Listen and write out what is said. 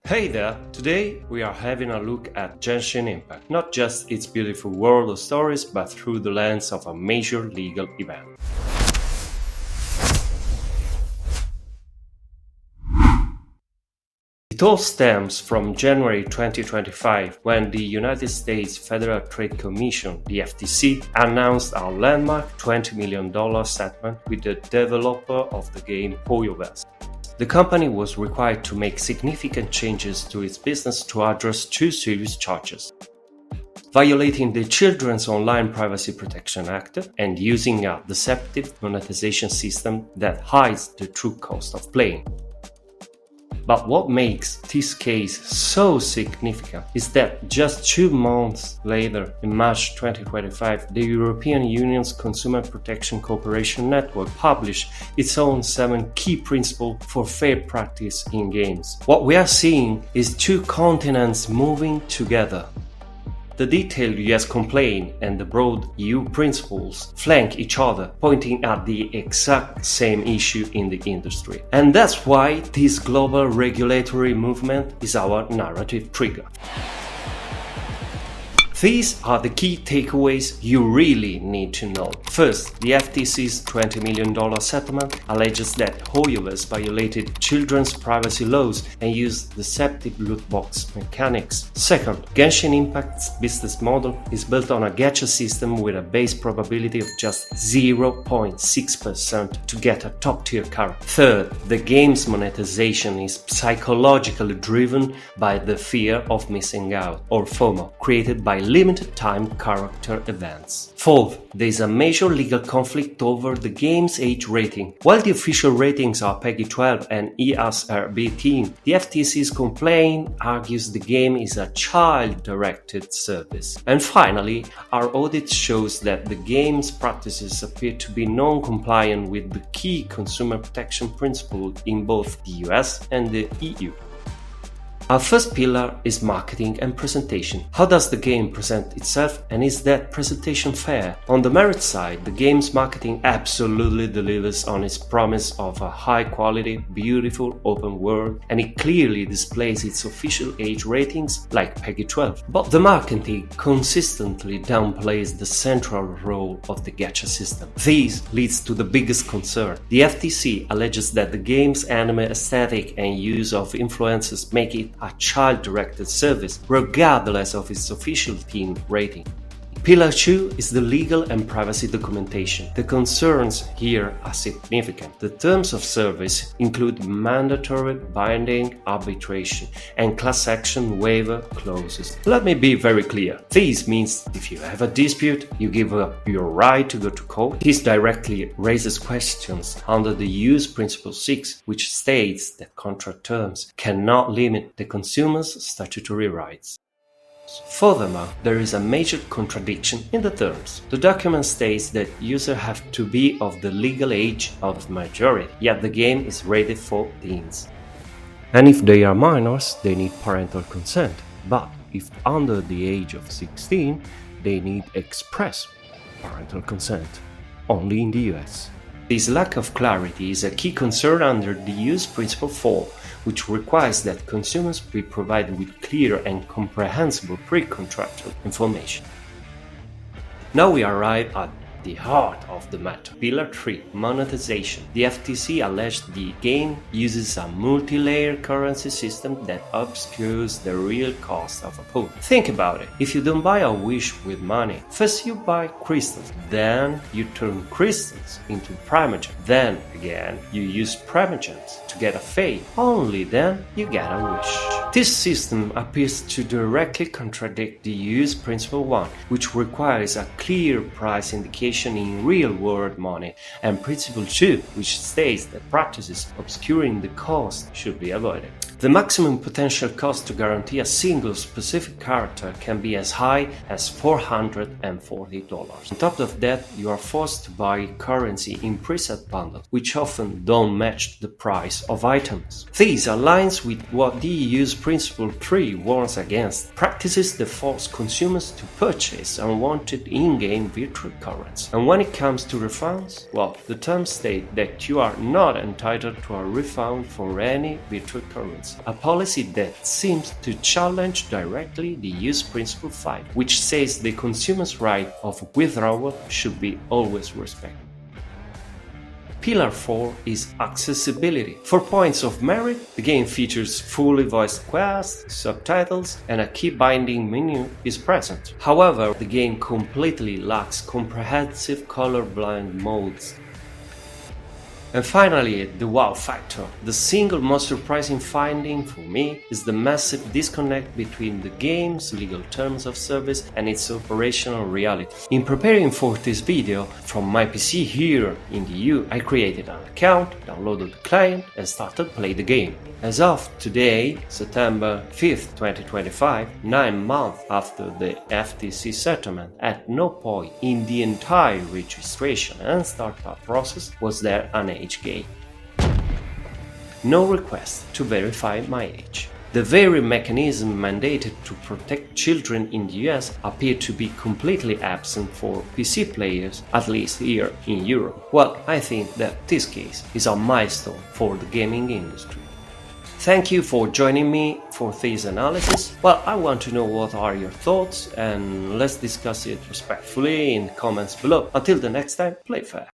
Hey there! Today we are having a look at Genshin Impact, not just its beautiful world of stories, but through the lens of a major legal event. It all stems from January 2025, when the United States Federal Trade Commission, the FTC, announced a landmark $20 million settlement with the developer of the game HoYoverse. The company was required to make significant changes to its business to address two serious charges: violating the Children's Online Privacy Protection Act and using a deceptive monetization system that hides the true cost of playing. But what makes this case so significant is that just 2 months later, in March 2025, the European Union's Consumer Protection Cooperation Network published its own 7 key principles for fair practice in games. What we are seeing is 2 continents moving together. The detailed US complaint and the broad EU principles flank each other, pointing at the exact same issue in the industry. And that's why this global regulatory movement is our narrative trigger. These are the key takeaways you really need to know. First, the FTC's $20 million settlement alleges that HoYoverse violated children's privacy laws and used deceptive loot box mechanics. Second, Genshin Impact's business model is built on a gacha system with a base probability of just 0.6% to get a top-tier character. Third, the game's monetization is psychologically driven by the fear of missing out, or FOMO, created by limited time character events. Fourth, there is a major legal conflict over the game's age rating. While the official ratings are PEGI 12 and ESRB 18, the FTC's complaint argues the game is a child-directed service. And finally, our audit shows that the game's practices appear to be non-compliant with the key consumer protection principles in both the US and the EU. Our first pillar is marketing and presentation. How does the game present itself, and is that presentation fair? On the merit side, the game's marketing absolutely delivers on its promise of a high-quality, beautiful open world, and it clearly displays its official age ratings like PEGI 12. But the marketing consistently downplays the central role of the gacha system. This leads to the biggest concern. The FTC alleges that the game's anime aesthetic and use of influencers make it a child-directed service, regardless of its official teen rating. Pillar 2 is the legal and privacy documentation. The concerns here are significant. The terms of service include mandatory binding arbitration and class action waiver clauses. Let me be very clear. This means if you have a dispute, you give up your right to go to court. This directly raises questions under the use Principle 6, which states that contract terms cannot limit the consumer's statutory rights. Furthermore, there is a major contradiction in the terms. The document states that users have to be of the legal age of majority, yet the game is rated for teens. And if they are minors, they need parental consent. But if under the age of 16, they need express parental consent, only in the US. This lack of clarity is a key concern under the use Principle 4, which requires that consumers be provided with clear and comprehensible pre-contractual information. Now we arrive at the heart of the matter. Pillar 3. Monetization. The FTC alleged the game uses a multi-layer currency system that obscures the real cost of a pwn. Think about it. If you don't buy a wish with money, first you buy crystals, then you turn crystals into primogen, then again you use primogens to get a fate, only then you get a wish. This system appears to directly contradict the use Principle 1, which requires a clear price indication in real-world money, and Principle 2, which states that practices obscuring the cost should be avoided. The maximum potential cost to guarantee a single specific character can be as high as $440. On top of that, you are forced to buy currency in preset bundles, which often don't match the price of items. This aligns with what the EU's Principle 3 warns against: practices that force consumers to purchase unwanted in-game virtual currency. And when it comes to refunds, well, the terms state that you are not entitled to a refund for any virtual currency. months, a policy that seems to challenge directly the use principle 5, which says the consumer's right of withdrawal should be always respected. Pillar 4 is accessibility. For points of merit, the game features fully voiced quests, subtitles, and a key binding menu is present. However, the game completely lacks comprehensive colorblind modes. And finally, the wow factor. The single most surprising finding for me is the massive disconnect between the game's legal terms of service and its operational reality. In preparing for this video, from my PC here in the EU, I created an account, downloaded the client, and started playing the game. As of today, September 5th, 2025, 9 months after the FTC settlement, at no point in the entire registration and startup process was there an age gate. No request to verify my age. The very mechanism mandated to protect children in the US appeared to be completely absent for PC players, at least here in Europe. Well, I think that this case is a milestone for the gaming industry. Thank you for joining me for this analysis. Well, I want to know what are your thoughts, and let's discuss it respectfully in the comments below. Until the next time, play fair.